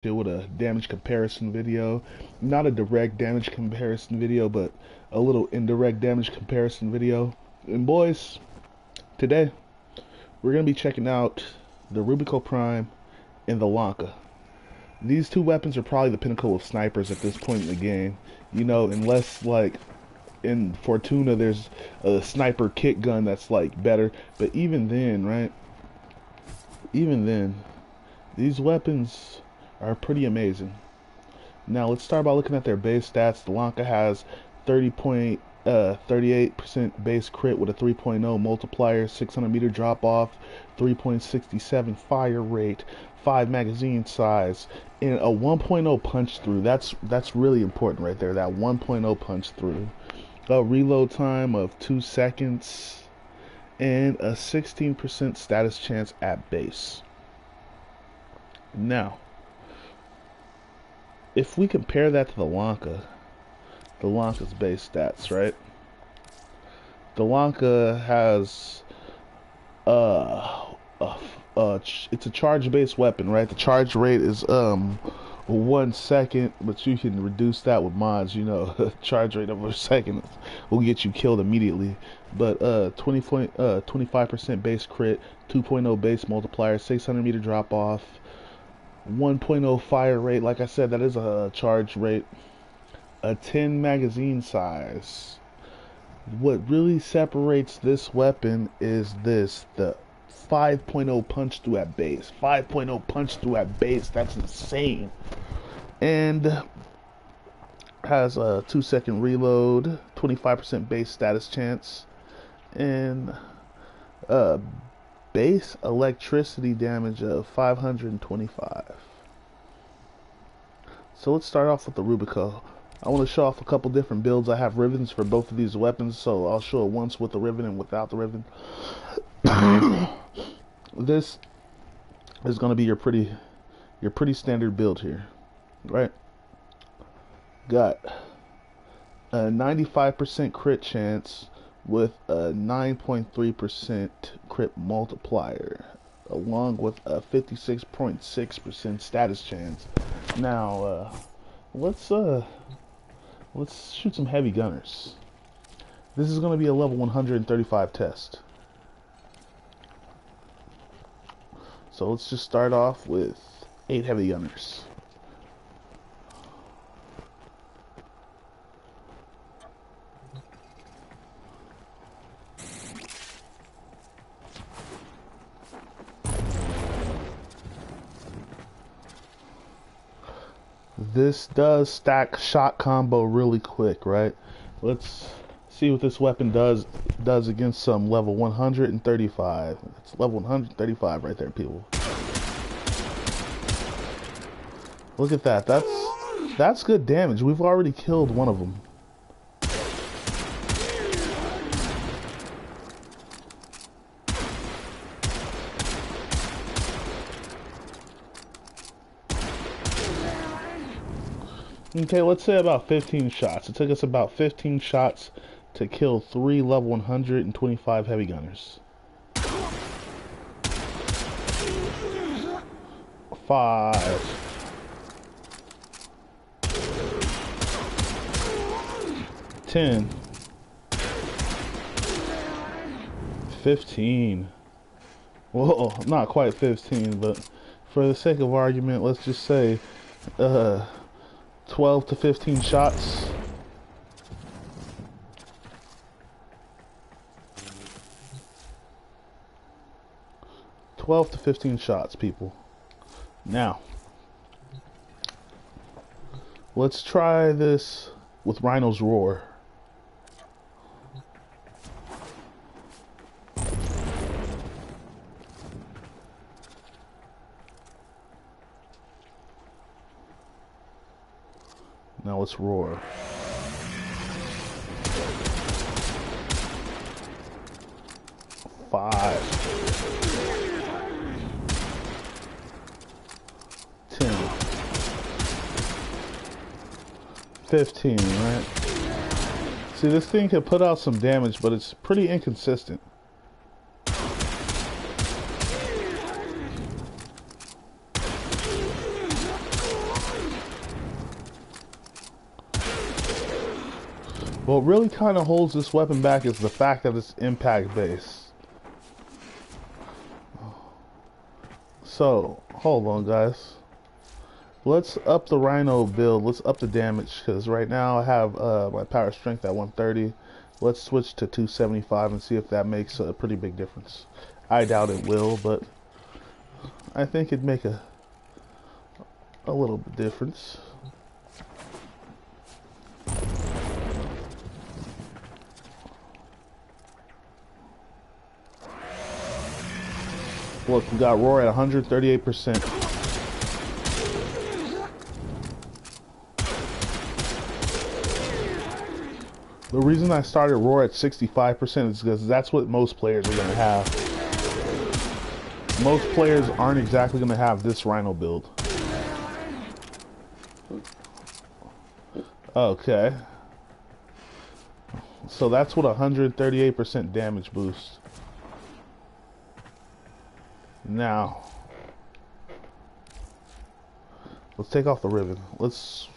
with a damage comparison video. Not a direct damage comparison video, but a little indirect damage comparison video. And boys, today we're going to be checking out the Rubico Prime and the Lanka. These two weapons are probably the pinnacle of snipers at this point in the game. You know, unless like in Fortuna there's a sniper kick gun that's like better. But even then, right? Even then, these weapons are pretty amazing. Now let's start by looking at their base stats. The Lanka has 38% base crit with a 3.0 multiplier, 600-meter drop off, 3.67 fire rate, 5 magazine size, and a 1.0 punch through. That's really important right there. That 1.0 punch through. A reload time of 2 seconds and a 16% status chance at base. Now, if we compare that to the Lanka's base stats, right? The Lanka has it's a charge-based weapon, right? The charge rate is 1 second, but you can reduce that with mods. You know, charge rate over a second will get you killed immediately. But 25% base crit, 2.0 base multiplier, 600-meter drop off. 1.0 fire rate, like I said, that is a charge rate. A 10 magazine size. What really separates this weapon is the 5.0 punch through at base. 5.0 punch through at base, that's insane. And has a 2-second reload, 25% base status chance, and base electricity damage of 525. So let's start off with the Rubico. I want to show off a couple different builds. I have ribbons for both of these weapons, so I'll show it once with the ribbon and without the ribbon. This is going to be your pretty standard build here, right? Got a 95% crit chance with a 9.3% crit multiplier, along with a 56.6% status chance. Now, let's shoot some heavy gunners. This is going to be a level 135 test. So let's just start off with 8 heavy gunners. This does stack shot combo really quick, right? Let's see what this weapon does against some level 135. It's level 135 right there, people. Look at that. That's good damage. We've already killed one of them. Okay, let's say about 15 shots. It took us about 15 shots to kill 3 level 125 heavy gunners. 5. 10. 15. Well, not quite 15, but for the sake of argument, let's just say 12 to 15 shots. To 15 shots, people. Now, let's try this with Rhino's Roar. Now let's roar. Five. 10. 15, right? See, this thing can put out some damage, but it's pretty inconsistent. What really kind of holds this weapon back is the fact that it's impact based. So, hold on guys. Let's up the Rhino build. Let's up the damage, because right now I have my power strength at 130. Let's switch to 275 and see if that makes a pretty big difference. I doubt it will, but I think it'd make a little bit difference. Look, we got Roar at 138%. The reason I started Roar at 65% is because that's what most players are going to have. Most players aren't exactly going to have this Rhino build. Okay. So that's what 138% damage boost. Now, let's take off the ribbon. Let's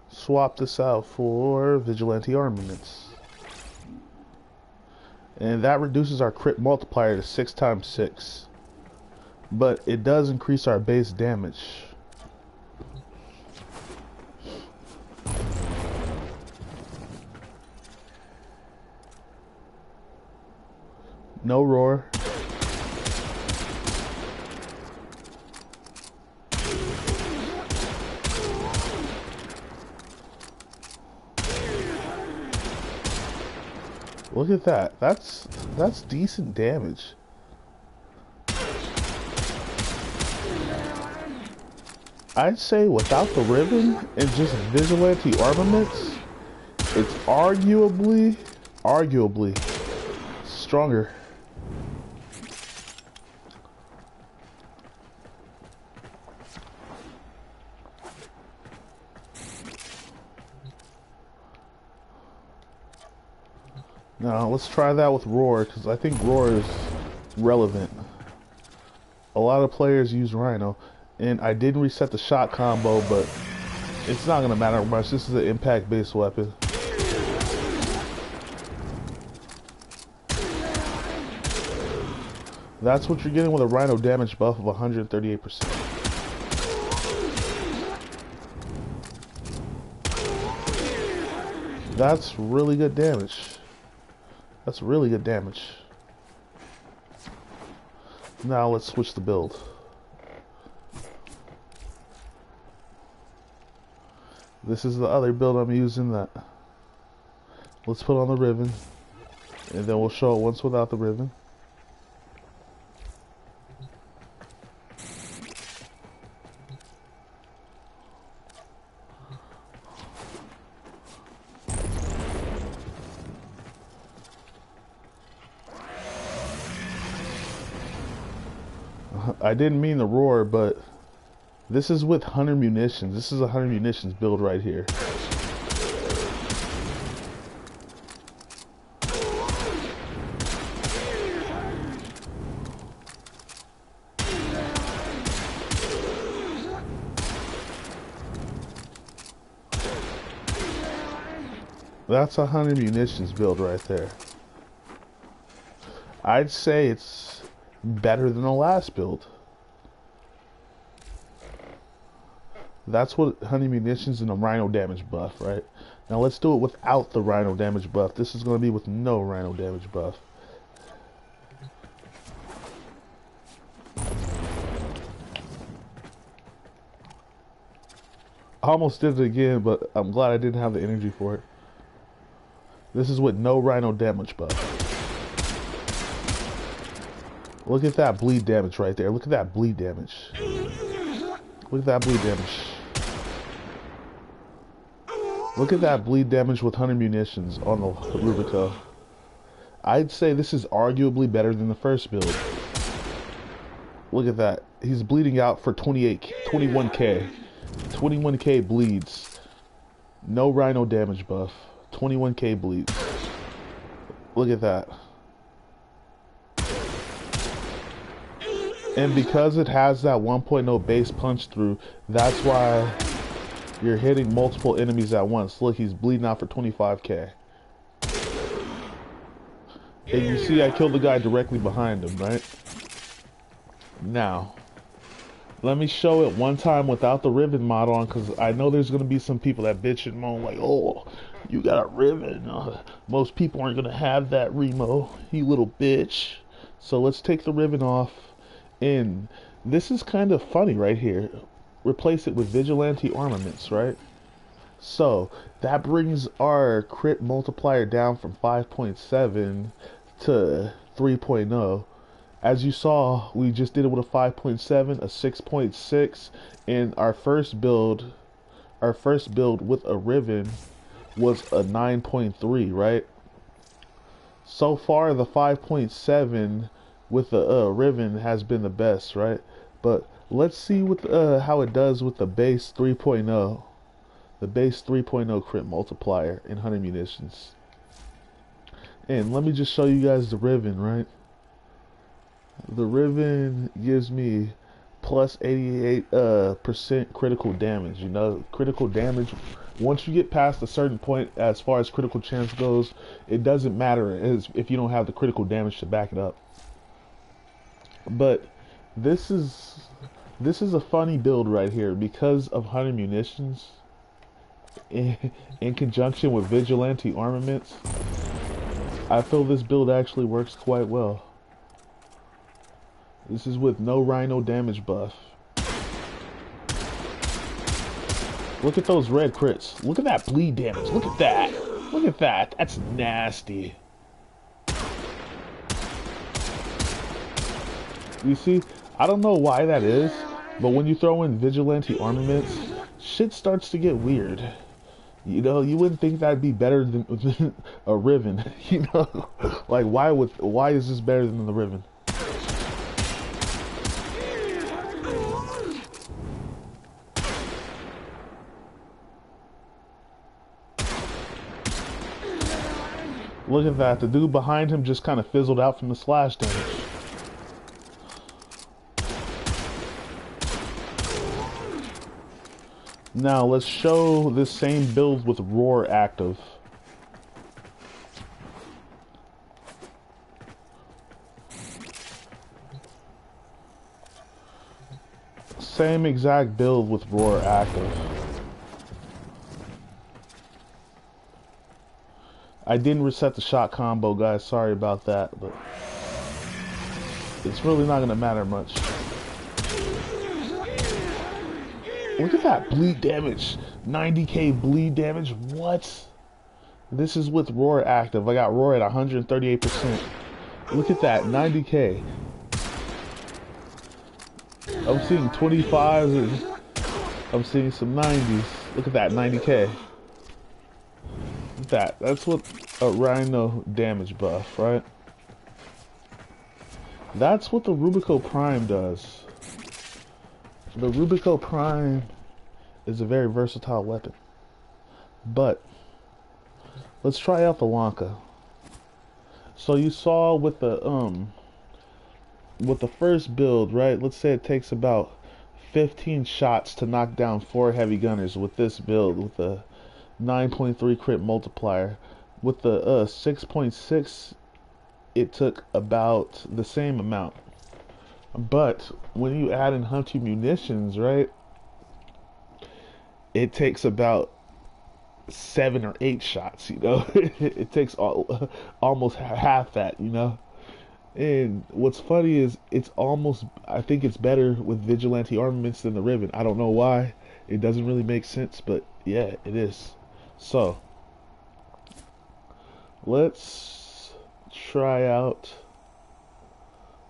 swap this out for vigilante armaments. And that reduces our crit multiplier to 6 times 6. But it does increase our base damage. No roar. Look at that. That's decent damage. I'd say without the ribbon and just vigilante armaments, it's arguably stronger. Now let's try that with Roar, because I think Roar is relevant. A lot of players use Rhino, and I didn't reset the shot combo, but it's not gonna matter much. This is an impact based weapon. That's what you're getting with a Rhino damage buff of 138%. That's really good damage. That's really good damage. Now let's switch the build. This is the other build I'm using. That. Let's put on the ribbon, and then we'll show it once without the ribbon. I didn't mean to roar, but this is with 100 munitions. This is a 100 munitions build right here. That's a 100 munitions build right there. I'd say it's better than the last build. That's what 100 munitions and a Rhino damage buff, right? Now let's do it without the Rhino damage buff. This is going to be with no Rhino damage buff. I almost did it again, but I'm glad I didn't have the energy for it. This is with no Rhino damage buff. Look at that bleed damage right there. Look at that bleed damage. Look at that bleed damage. Look at that bleed damage with 100 munitions on the Rubico. I'd say this is arguably better than the first build. Look at that. He's bleeding out for 21k. 21k bleeds. No Rhino damage buff. 21k bleeds. Look at that. And because it has that 1.0 base punch through, that's why You're hitting multiple enemies at once. Look, he's bleeding out for 25k. And you see I killed the guy directly behind him, right? Now, let me show it one time without the Riven mod on, because I know there's going to be some people that bitch and moan like, oh, you got a Riven. Most people aren't going to have that, Remo, you little bitch. So let's take the Riven off. And this is kind of funny right here. Replace it with Vigilante Armaments, right? So that brings our crit multiplier down from 5.7 to 3.0. As you saw, we just did it with a 5.7, a 6.6, and our first build with a Riven was a 9.3, right? So far, the 5.7 with the Riven has been the best, right? But let's see what how it does with the base 3.0. The base 3.0 crit multiplier in 100 munitions. And let me just show you guys the Riven, right? The Riven gives me plus 88% critical damage. You know, critical damage, once you get past a certain point as far as critical chance goes, it doesn't matter if you don't have the critical damage to back it up. But this is a funny build right here because of 100 munitions in conjunction with Vigilante Armaments. I feel this build actually works quite well. This is with no Rhino damage buff. Look at those red crits. Look at that bleed damage. Look at that. Look at that. That's nasty. You see, I don't know why that is, but when you throw in Vigilante Armaments, shit starts to get weird. You know, you wouldn't think that'd be better than a Riven. You know, like why is this better than the Riven? Look at that. The dude behind him just kind of fizzled out from the slash damage. Now let's show this same build with Roar active. Same exact build with Roar active. I didn't reset the shot combo, guys. Sorry about that, but it's really not gonna matter much. Look at that bleed damage. 90k bleed damage. What? This is with Roar active. I got Roar at 138%. Look at that. 90k. I'm seeing 25s and I'm seeing some 90s. Look at that. 90k. Look at that. That's what a Rhino damage buff, right? That's what the Rubico Prime does. The Rubico Prime is a very versatile weapon. But let's try out the Lanka. So you saw with the first build, right? Let's say it takes about 15 shots to knock down 4 heavy gunners with this build with the 9.3 crit multiplier. With the 6.6, it took about the same amount. But when you add in Hunter munitions, right, it takes about 7 or 8 shots, you know. It takes almost half that, you know. And what's funny is I think it's better with Vigilante Armaments than the Riven. I don't know why. It doesn't really make sense, but yeah, it is. So let's try out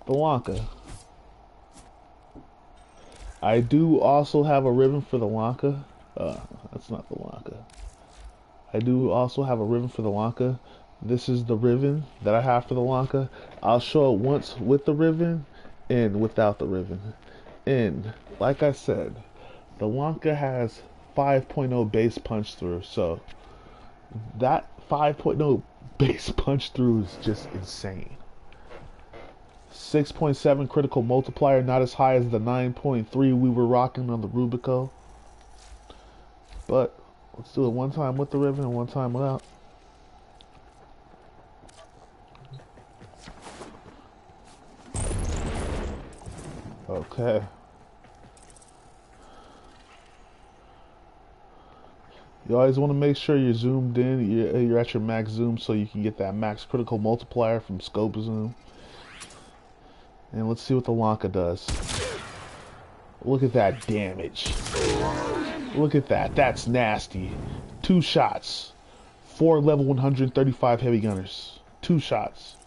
the Lanka. I do also have a Riven for the Lanka. That's not the Lanka. I do also have a Riven for the Lanka. This is the Riven that I have for the Lanka. I'll show it once with the Riven and without the Riven. And like I said, the Lanka has 5.0 base punch through. So that 5.0 base punch through is just insane. 6.7 critical multiplier, not as high as the 9.3 we were rocking on the Rubico. but let's do it one time with the ribbon and one time without. Okay. You always want to make sure you're zoomed in, you're at your max zoom so you can get that max critical multiplier from scope zoom. And let's see what the Lanka does. Look at that damage. Look at that. That's nasty. 2 shots. 4 level 135 heavy gunners. 2 shots.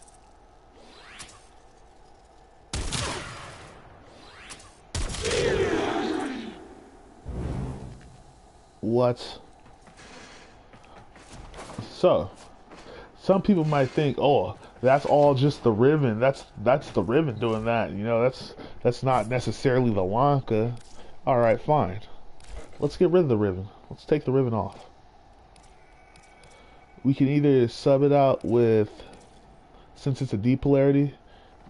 What? So, some people might think, oh, that's all just the ribbon. That's the ribbon doing that. You know, that's not necessarily the Lanka. All right, fine. Let's get rid of the ribbon. Let's take the ribbon off. We can either sub it out with, since it's a D polarity,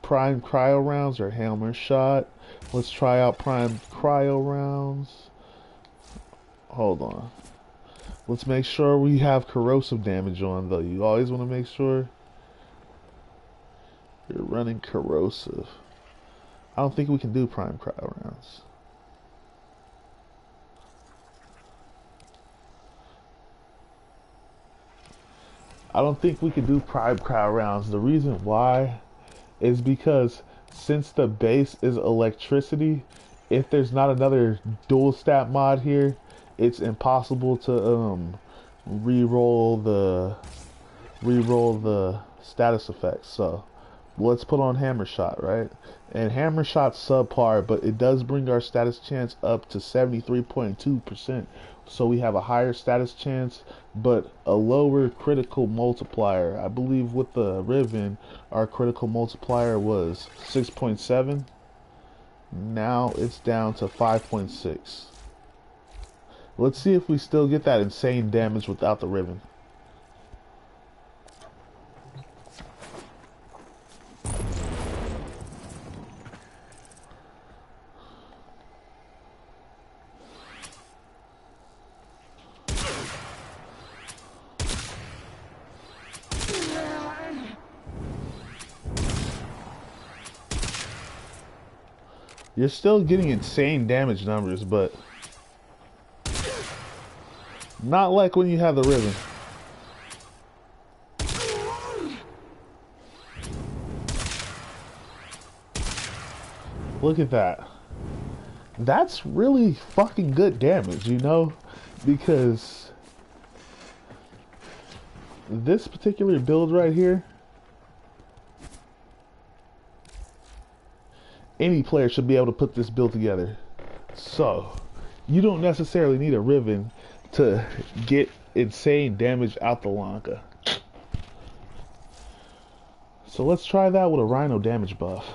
prime cryo rounds or hammer shot. Let's try out prime cryo rounds. Hold on. Let's make sure we have corrosive damage on, though. You always want to make sure you're running corrosive. I don't think we can do prime cryo rounds. I don't think we can do prime cryo rounds. The reason why is because since the base is electricity, if there's not another dual stat mod here, it's impossible to re-roll the status effects. So let's put on hammer shot, right? And hammer shot's subpar, but it does bring our status chance up to 73.2%. So we have a higher status chance, but a lower critical multiplier. I believe with the ribbon, our critical multiplier was 6.7. Now it's down to 5.6. Let's see if we still get that insane damage without the ribbon. You're still getting insane damage numbers, but not like when you have the ribbon. Look at that. That's really fucking good damage, you know? Because this particular build right here, any player should be able to put this build together. So, you don't necessarily need a ribbon to get insane damage out the Lanka. So let's try that with a Rhino damage buff.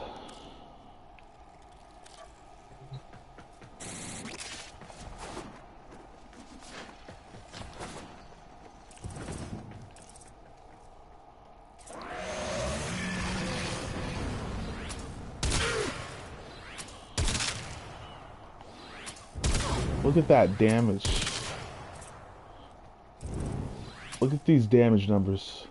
Look at that damage. Look at these damage numbers.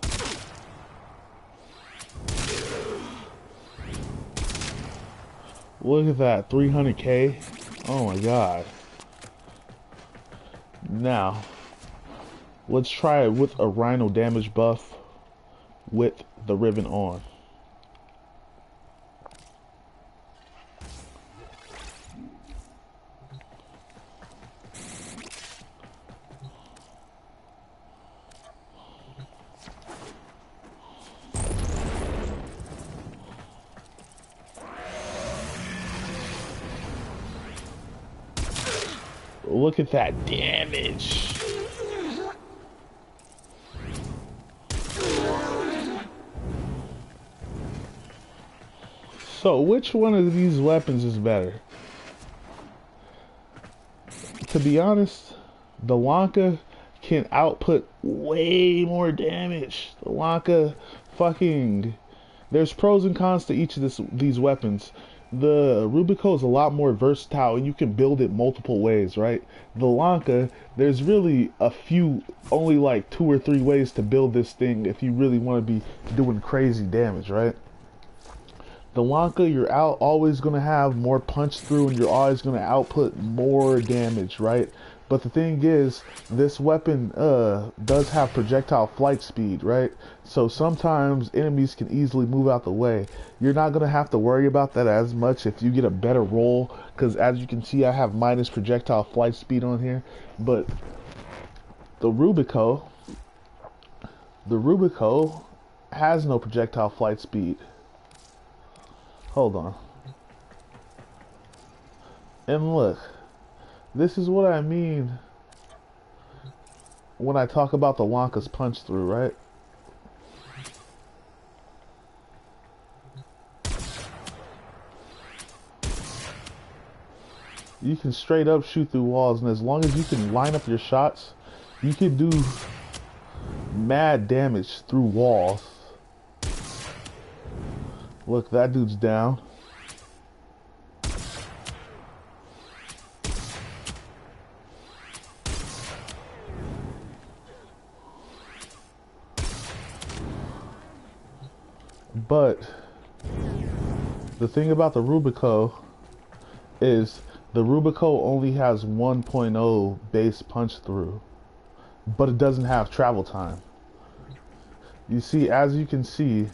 Look at that, 300k. Oh my god. Now, let's try it with a Rhino damage buff with the ribbon on. Look at that damage. So, which one of these weapons is better? To be honest, the Lanka can output way more damage. The Lanka fucking... There's pros and cons to each of these weapons. The Rubico is a lot more versatile and you can build it multiple ways, right? The Lanka, there's really a few, only like 2 or 3 ways to build this thing if you really want to be doing crazy damage, right? The Lanka, you're always going to have more punch through and you're always going to output more damage, right? But the thing is, this weapon does have projectile flight speed, right? So sometimes enemies can easily move out the way. You're not going to have to worry about that as much if you get a better roll, because as you can see, I have minus projectile flight speed on here. But the Rubico, the Rubico has no projectile flight speed. Hold on. And look, this is what I mean when I talk about the Lanka's punch through, right? You can straight up shoot through walls, and as long as you can line up your shots, you can do mad damage through walls. Look, that dude's down. But the thing about the Rubico is the Rubico only has 1.0 base punch through, but it doesn't have travel time. You see, as you can see,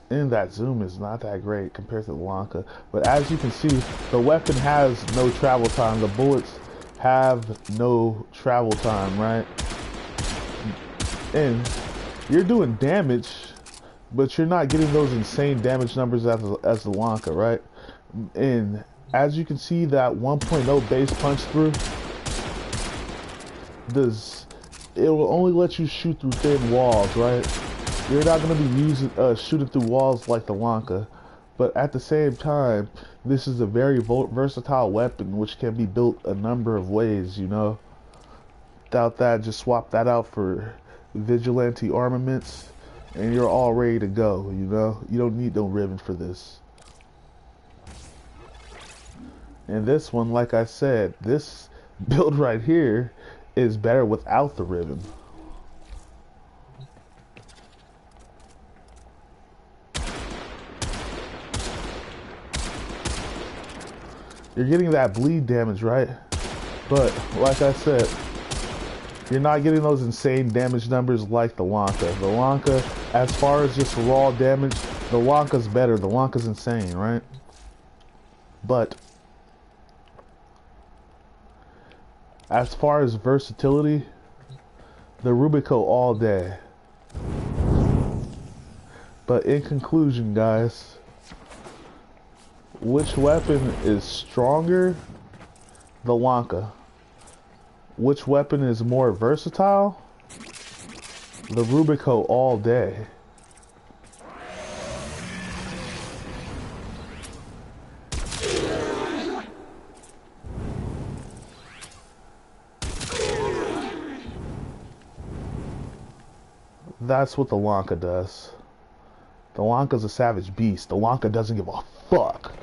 and that zoom is not that great compared to the Lanka, but as you can see, the weapon has no travel time. The bullets have no travel time, right? And you're doing damage, but you're not getting those insane damage numbers as the Lanka, right? And as you can see, that 1.0 base punch through it will only let you shoot through thin walls, right? You're not going to be shooting through walls like the Lanka, but at the same time, this is a very versatile weapon which can be built a number of ways, you know. Without that, just swap that out for vigilante armaments and you're all ready to go, you know. You don't need no ribbon for this. And this one, like I said, this build right here is better without the ribbon. You're getting that bleed damage, right? But like I said, you're not getting those insane damage numbers like the Lanka. The Lanka, as far as just raw damage, the Lanka's better. The Lanka's insane, right? But as far as versatility, the Rubico all day. But in conclusion, guys, which weapon is stronger? The Lanka. Which weapon is more versatile? The Rubico all day. That's what the Lanka does. The Lanka's a savage beast. The Lanka doesn't give a fuck.